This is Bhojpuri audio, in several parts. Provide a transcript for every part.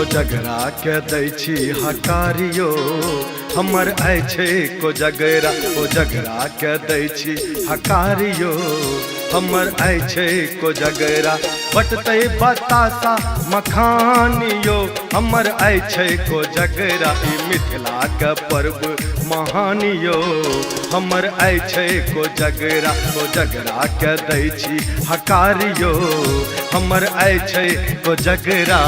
कोजगरा के दै छी हकारियो हमर छै कोजगरा कोजगरा के दै छी हकारियो हमर छै कोजगरा बटतै बतासा मखानियो हमर छै कोजगरा ई मिथिला के पर्व महानियो हमर छै कोजगरा कोजगरा के दै छी हकारियो हमर छै कोजगरा।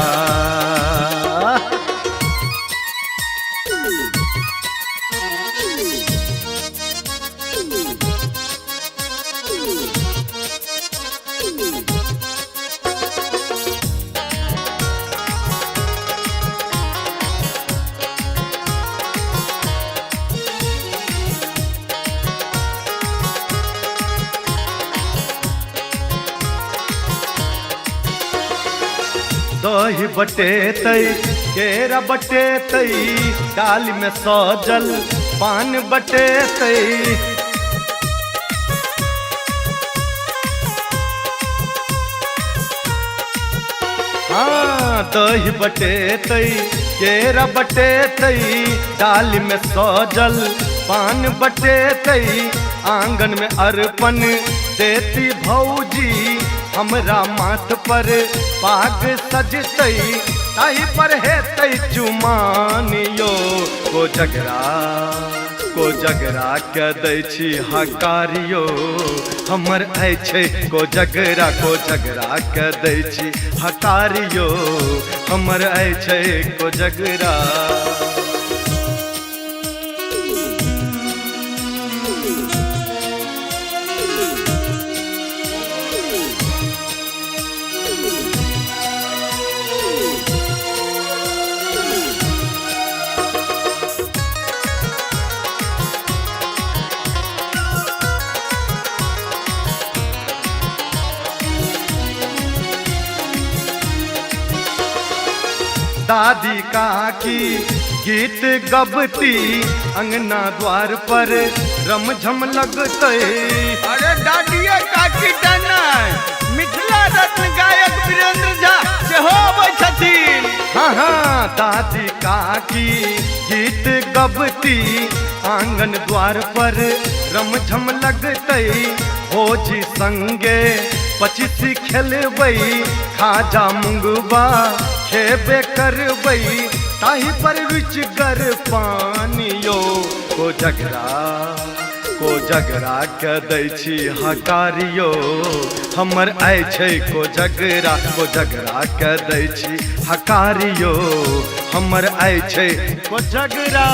दही बटेतै केरा बटेतै डाल में सजल पान बटेतै हाँ दही बटेतै केरा बटेतै डाल में सजल पान बटेतै आंगन में अर्पण देती भौजी हमरा माथ पर पाग सजतै ताही पर हेतै चुमानियो कोजगरा के दै छी हकारियो हमर छै कोजगरा कोजगरा के दै छी हकारियो हमर छै कोजगरा। दादी काकी गीत गबती अंगना द्वार पर रमझम लगते। अरे दादिया काकी मिथिला रत्न गायक वीरेंद्र झा सेहो अबै छथिन। हाँ दादी काकी गीत गबती आंगन द्वार पर रमझम लगते। भोजी संगे पचीसी खेलबै खाजा मुंगबा खेबे करबै ताही पर रुचिगर पानियो कोजगरा के दै छी हकारियो हमर छै कोजगरा कोजगरा के दै छी हकारियो हमर छै कोजगरा।